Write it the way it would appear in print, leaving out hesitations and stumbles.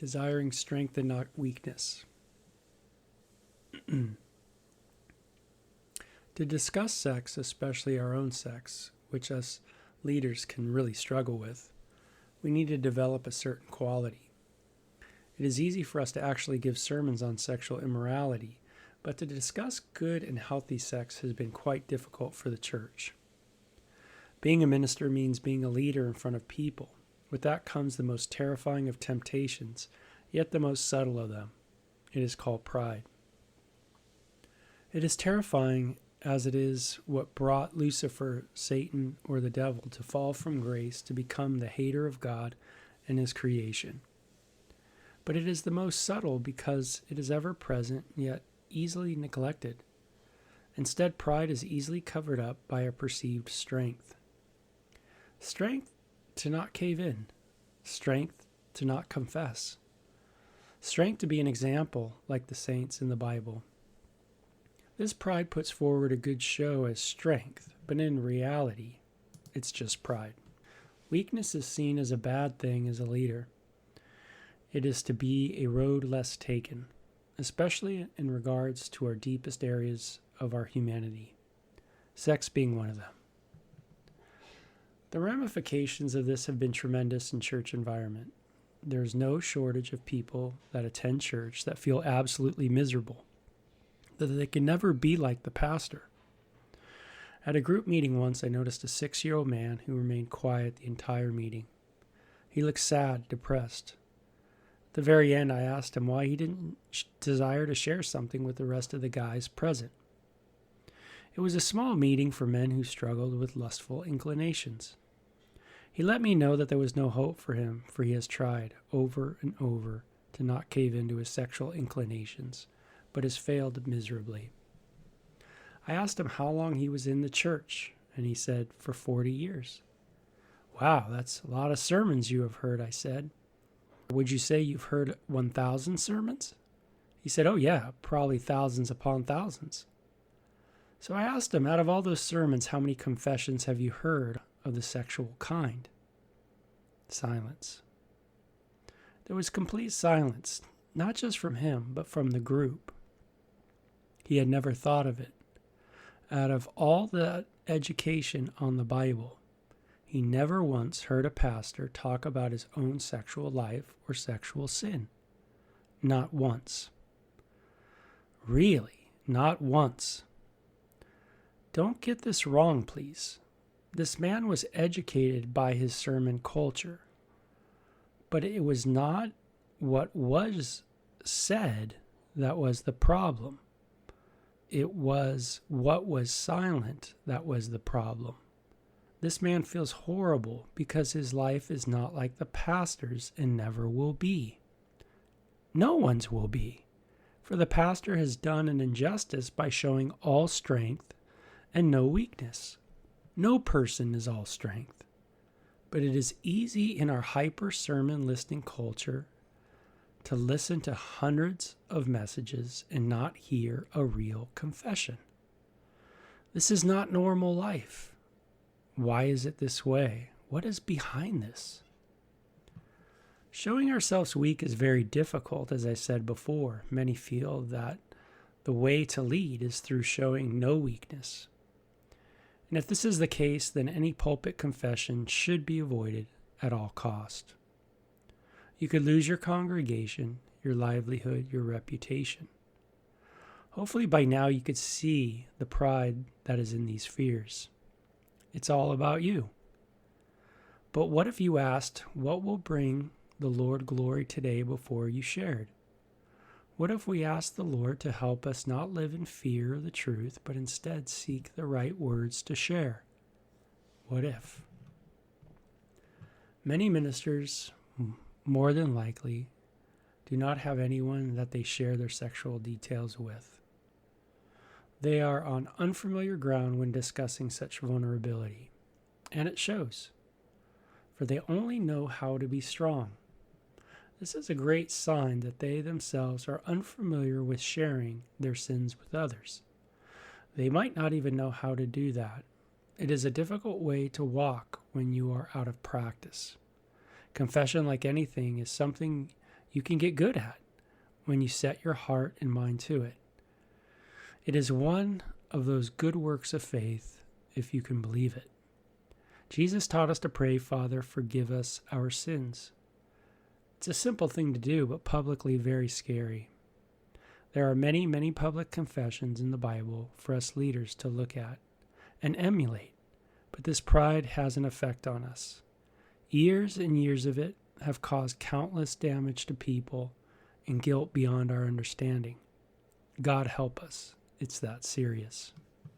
Desiring strength and not weakness. To discuss sex, especially our own sex, which us leaders can really struggle with, we need to develop a certain quality. It is easy for us to actually give sermons on sexual immorality, but to discuss good and healthy sex has been quite difficult for the church. Being a minister means being a leader in front of people. With that comes the most terrifying of temptations, yet the most subtle of them. It is called pride. It is terrifying as it is what brought Lucifer, Satan, or the devil to fall from grace to become the hater of God and his creation. But it is the most subtle because it is ever present, yet easily neglected. Instead, pride is easily covered up by a perceived strength. Strength to not cave in. Strength to not confess. Strength to be an example like the saints in the Bible. This pride puts forward a good show as strength, but in reality, it's just pride. Weakness is seen as a bad thing as a leader. It is to be a road less taken, especially in regards to our deepest areas of our humanity, sex being one of them. The ramifications of this have been tremendous in church environment. There's no shortage of people that attend church that feel absolutely miserable, that they can never be like the pastor. At a group meeting once, I noticed a 6-year-old man who remained quiet the entire meeting. He looked sad, depressed. At the very end, I asked him why he didn't desire to share something with the rest of the guys present. It was a small meeting for men who struggled with lustful inclinations. He let me know that there was no hope for him, for he has tried over and over to not cave into his sexual inclinations, but has failed miserably. I asked him how long he was in the church, and he said, for 40 years. Wow, that's a lot of sermons you have heard, I said. Would you say you've heard 1,000 sermons? He said, oh yeah, probably thousands upon thousands. So I asked him, out of all those sermons, how many confessions have you heard of the sexual kind? Silence. There was complete silence, not just from him, but from the group. He had never thought of it. Out of all the education on the Bible, he never once heard a pastor talk about his own sexual life or sexual sin. Not once. Really, not once. Don't get this wrong, please. This man was educated by his sermon culture, but it was not what was said that was the problem. It was what was silent that was the problem. This man feels horrible because his life is not like the pastor's and never will be. No one's will be, for the pastor has done an injustice by showing all strength and no weakness. No person is all strength. But it is easy in our hyper sermon listening culture to listen to hundreds of messages and not hear a real confession. This is not normal life. Why is it this way? What is behind this? Showing ourselves weak is very difficult, as I said before. Many feel that the way to lead is through showing no weakness. And if this is the case, then any pulpit confession should be avoided at all cost. You could lose your congregation, your livelihood, your reputation. Hopefully by now you could see the pride that is in these fears. It's all about you. But what if you asked, what will bring the Lord glory today before you shared? What if we asked the Lord to help us not live in fear of the truth, but instead seek the right words to share? What if? Many ministers, more than likely, do not have anyone that they share their sexual details with. They are on unfamiliar ground when discussing such vulnerability, and it shows, for they only know how to be strong. This is a great sign that they themselves are unfamiliar with sharing their sins with others. They might not even know how to do that. It is a difficult way to walk when you are out of practice. Confession, like anything, is something you can get good at when you set your heart and mind to it. It is one of those good works of faith if you can believe it. Jesus taught us to pray, Father, forgive us our sins. It's a simple thing to do, but publicly very scary. There are many, many public confessions in the Bible for us leaders to look at and emulate, but this pride has an effect on us. Years and years of it have caused countless damage to people and guilt beyond our understanding. God help us. It's that serious.